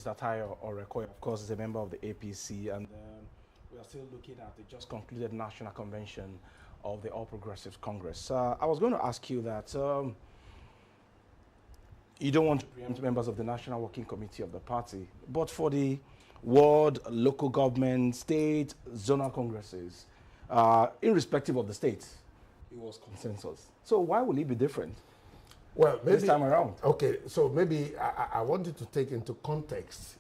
Satayo Orekoy, of course, is a member of the APC, and we are still looking at the just concluded National Convention of the All Progressives Congress. I was going to ask you that you don't want to preempt members of the National Working Committee of the party, but for the ward, local government, state, zonal congresses, irrespective of the state, it was consensus. So why will it be different? Well, maybe, this time around. Okay, so maybe I wanted to take into context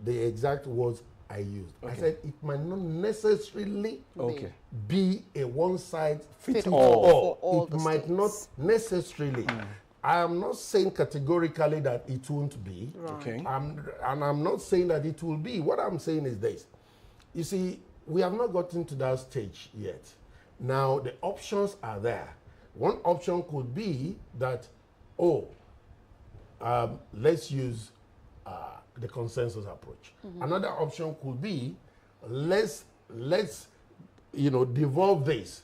the exact words I used. Okay. I said it might not necessarily be a one-size-fits-all. It might not necessarily. I am not saying categorically that it won't be. Right. Okay. And I'm not saying that it will be. What I'm saying is this. You see, we have not gotten to that stage yet. Now, the options are there. One option could be that, let's use the consensus approach. Another option could be, let's devolve this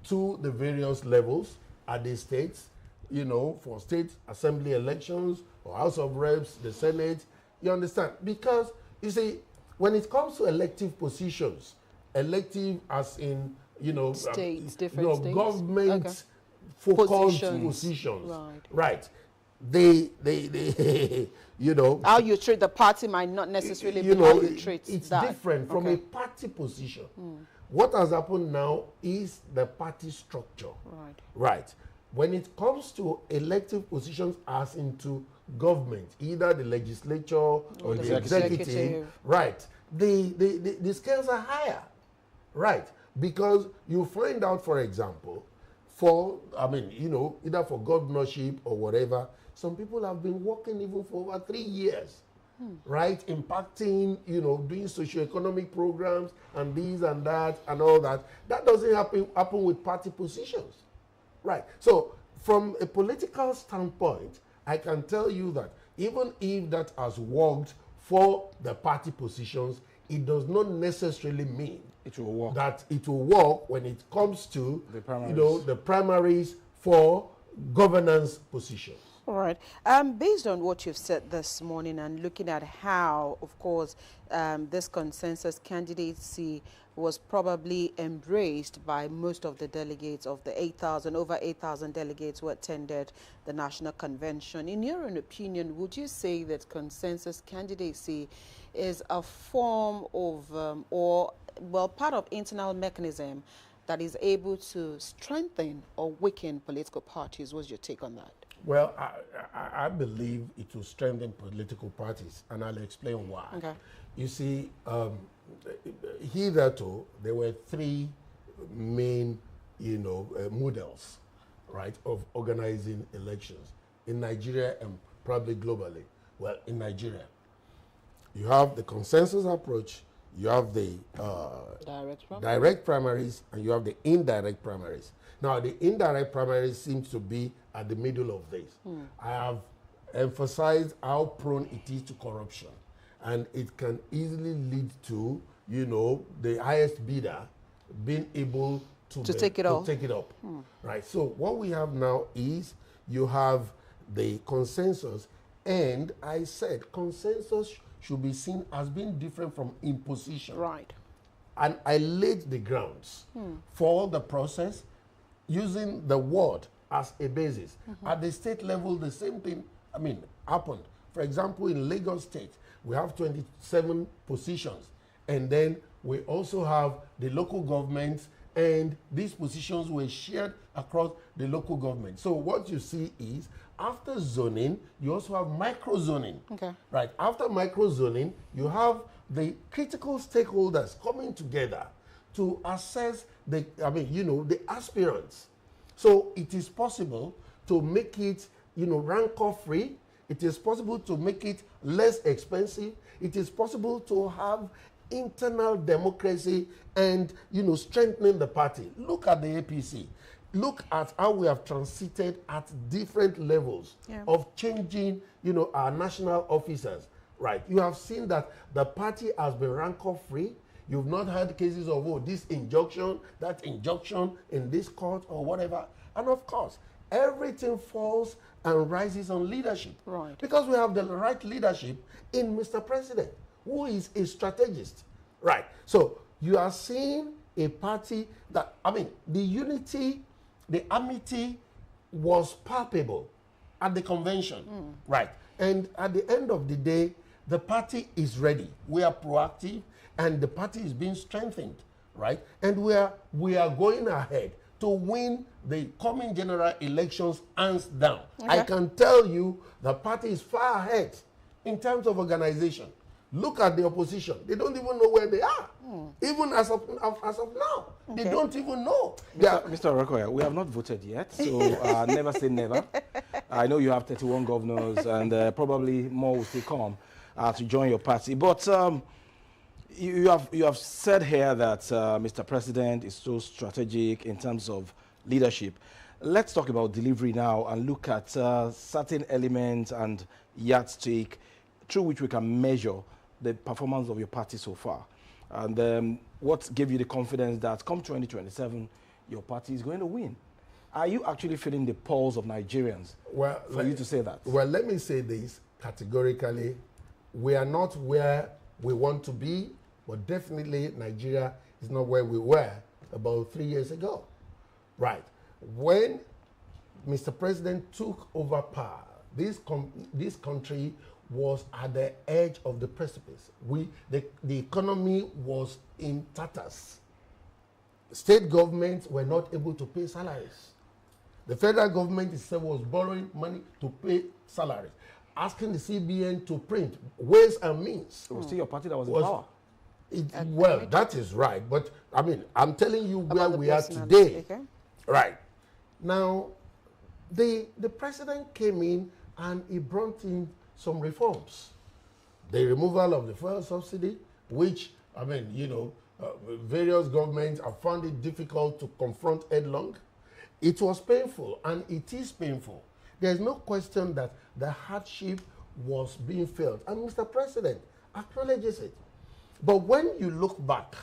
to the various levels at the states, for state assembly elections or House of Reps, the Senate. You understand? Because, you see, when it comes to elective positions, elective as in, states, different states, government focused positions. Right. They how you treat the party might not necessarily be how you treat it's that. different from a party position. What has happened now is the party structure. Right. When it comes to elective positions as into government, either the legislature or the executive, right, the scales are higher. Right. Because you find out, for example, either for governorship or whatever, some people have been working even for over 3 years, right? Impacting, doing socioeconomic programs and this and that and all that. That doesn't happen with party positions, right? So from a political standpoint, I can tell you that even if that has worked for the party positions, it does not necessarily mean it will work. That it will work when it comes to the primaries for governance positions. All right. Based on what you've said this morning and looking at how, of course, this consensus candidacy was probably embraced by most of the delegates of the over 8,000 delegates who attended the National Convention. In your own opinion, would you say that consensus candidacy is a form of, part of internal mechanism that is able to strengthen or weaken political parties? What's your take on that? Well, I believe it will strengthen political parties, and I'll explain why. Okay. You see, hitherto, there were three main, models, right, of organizing elections in Nigeria and probably globally. Well, in Nigeria, you have the consensus approach, you have the direct primaries, and you have the indirect primaries. Now, the indirect primaries seems to be at the middle of this. I have emphasized how prone it is to corruption, and it can easily lead to, the highest bidder being able to take it up. Right. So what we have now is you have the consensus, and I said consensus should be seen as being different from imposition. Right. And I laid the grounds for the process using the word as a basis. At the state level, the same thing, happened. For example, in Lagos State, we have 27 positions. And then we also have the local governments, and these positions were shared across the local government. So what you see is, after zoning, you also have micro-zoning. Okay. Right. After micro-zoning, you have the critical stakeholders coming together to assess the aspirants. So it is possible to make it, rancor-free. It is possible to make it less expensive. It is possible to have internal democracy and, strengthening the party. Look at the APC. Look at how we have transited at different levels of changing, our national officers. Right. You have seen that the party has been rancor-free. You've not had cases of, this injunction, that injunction in this court or whatever. And of course, everything falls and rises on leadership. Right. Because we have the right leadership in Mr. President, who is a strategist. Right. So you are seeing a party that, I mean, the unity, the amity was palpable at the convention. Right. And at the end of the day, the party is ready. We are proactive and the party is being strengthened. Right. And we are going ahead to win the coming general elections hands down. Okay. I can tell you the party is far ahead in terms of organization. Look at the opposition. They don't even know where they are. Even as of now. They don't even know. Mr. Orokoya, we have not voted yet, so never say never. I know you have 31 governors and probably more will still come to join your party. But you have said here that Mr. President is so strategic in terms of leadership. Let's talk about delivery now and look at certain elements and yardstick through which we can measure the performance of your party so far. And what gave you the confidence that come 2027, your party is going to win? Are you actually feeling the pulse of Nigerians for you to say that? Well, let me say this categorically. We are not where we want to be, but definitely Nigeria is not where we were about 3 years ago. Right. When Mr. President took over power, this country was at the edge of the precipice. The economy was in tatters. State governments were not able to pay salaries. The federal government itself was borrowing money to pay salaries, asking the CBN to print ways and means. It was still your party that was in power. Well, that is right. But, I mean, I'm telling you where we are today. Okay. Right. Now, the president came in and he brought in some reforms. The removal of the fuel subsidy, which, I mean, you know, various governments have found it difficult to confront headlong. It was painful, and it is painful. There's no question that the hardship was being felt, and Mr. President acknowledges it. But when you look back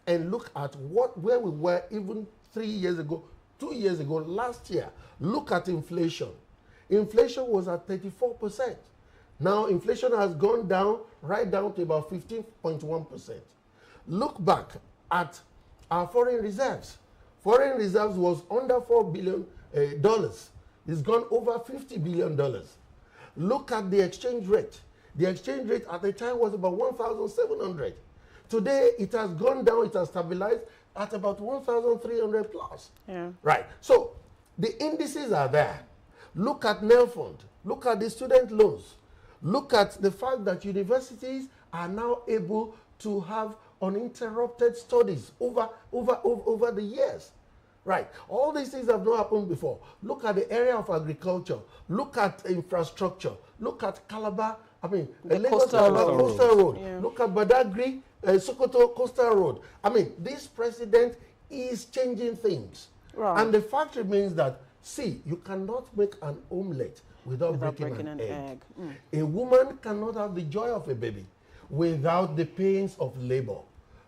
and look at where we were even 3 years ago, 2 years ago, last year, look at inflation. Inflation was at 34%. Now inflation has gone down, right down to about 15.1%. Look back at our foreign reserves. Foreign reserves was under $4 billion. It's gone over $50 billion. Look at the exchange rate. The exchange rate at the time was about 1,700. Today, it has gone down, it has stabilized at about 1,300 plus. Yeah. Right. So, the indices are there. Look at NELFund. Look at the student loans. Look at the fact that universities are now able to have uninterrupted studies over the years. Right. All these things have not happened before. Look at the area of agriculture. Look at infrastructure. Look at Calabar, the Lagos Coastal Road. Yeah. Look at Badagry, Sokoto Coastal Road. This president is changing things. Right. And the fact remains that, see, you cannot make an omelette without breaking an egg. A woman cannot have the joy of a baby without the pains of labor.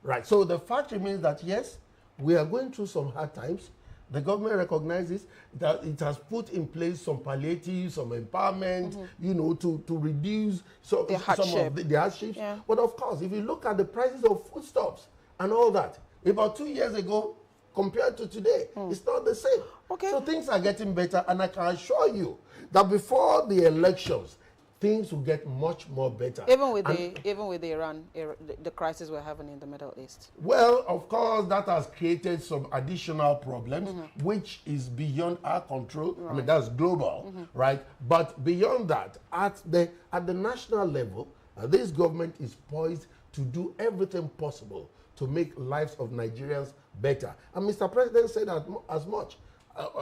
Right. So the fact remains that, yes, we are going through some hard times. The government recognizes that it has put in place some palliatives, some empowerment, to reduce some of the hardships. Yeah. But of course, if you look at the prices of foodstuffs and all that, about 2 years ago compared to today, it's not the same. Okay. So things are getting better, and I can assure you that before the elections, things will get much more better. Even with the Iran, the crisis we're having in the Middle East. Well, of course, that has created some additional problems, which is beyond our control. Right. That's global, right? But beyond that, at the national level, this government is poised to do everything possible to make lives of Nigerians better. And Mr. President said as much,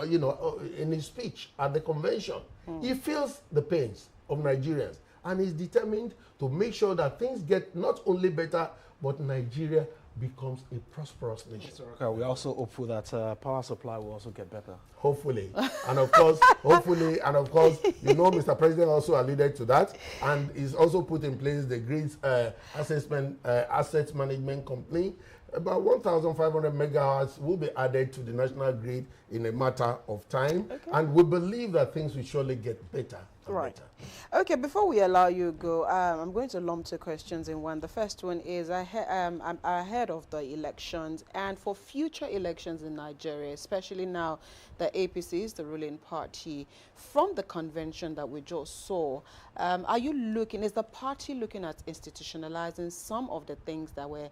in his speech at the convention. He feels the pains of Nigerians and is determined to make sure that things get not only better, but Nigeria becomes a prosperous nation. Okay, we're also hopeful that power supply will also get better. Hopefully. And of course, Mr. President also alluded to that, and he's also put in place the Grid Asset Management Company, about 1,500 megahertz will be added to the national grid in a matter of time. Okay. And we believe that things will surely get better and Right. better. Okay, before we allow you go, I'm going to lump two questions in one. The first one is I'm ahead of the elections and for future elections in Nigeria, especially now the APC is the ruling party. From the convention that we just saw, are you looking, is the party looking at institutionalizing some of the things that were,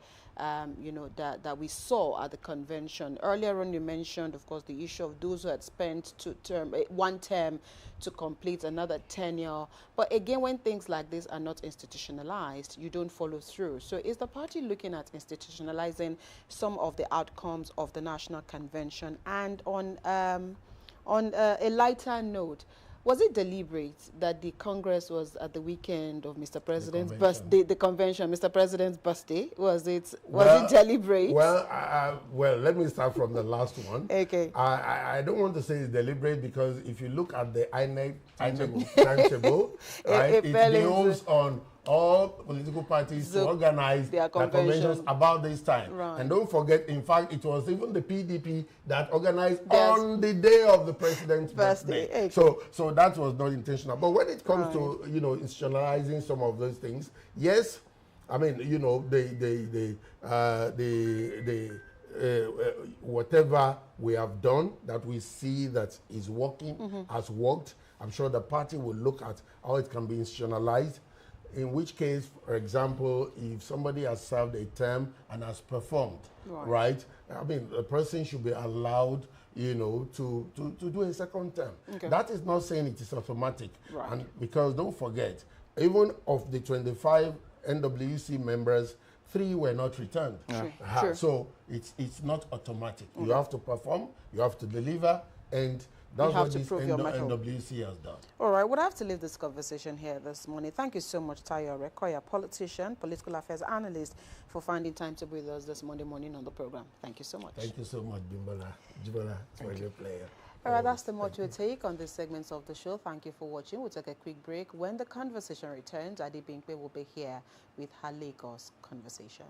you know, that we saw at the convention? Earlier on, you mentioned, of course, the issue of those who had spent one term to complete another tenure. But again, when things like this are not institutionalized, you don't follow through. So is the party looking at institutionalizing some of the outcomes of the National Convention? And on a lighter note, was it deliberate that the Congress was at the weekend of Mr. President's birthday, the convention, Mr. President's birthday? Was it deliberate? Well, let me start from the last one. Okay. I don't want to say it's deliberate because if you look at the INEC timetable, right, it builds on all political parties to organize their conventions about this time. Right. And don't forget, in fact, it was even the PDP that organized on the day of the president's birthday. Okay. So that was not intentional. But when it comes to, you know, institutionalizing some of those things, yes, I mean, you know, whatever we have done that we see that is working, has worked, I'm sure the party will look at how it can be institutionalized. In which case, for example, if somebody has served a term and has performed, right? I mean, the person should be allowed, you know, to do a second term. Okay. That is not saying it is automatic. Right. And because don't forget, even of the 25 NWC members, 3 were not returned. Yeah. Sure. So it's not automatic. You have to perform, you have to deliver, and that's what this NWC has done. All right, we'll have to leave this conversation here this morning. Thank you so much, Tayo Rekoya, politician, political affairs analyst, for finding time to be with us this Monday morning on the program. Thank you so much. Thank you so much, Bimbola. Jibola, it's a great player. All right, that's the much we'll take on this segment of the show. Thank you for watching. We'll take a quick break. When the conversation returns, Adi Binkwe will be here with her Lagos conversation.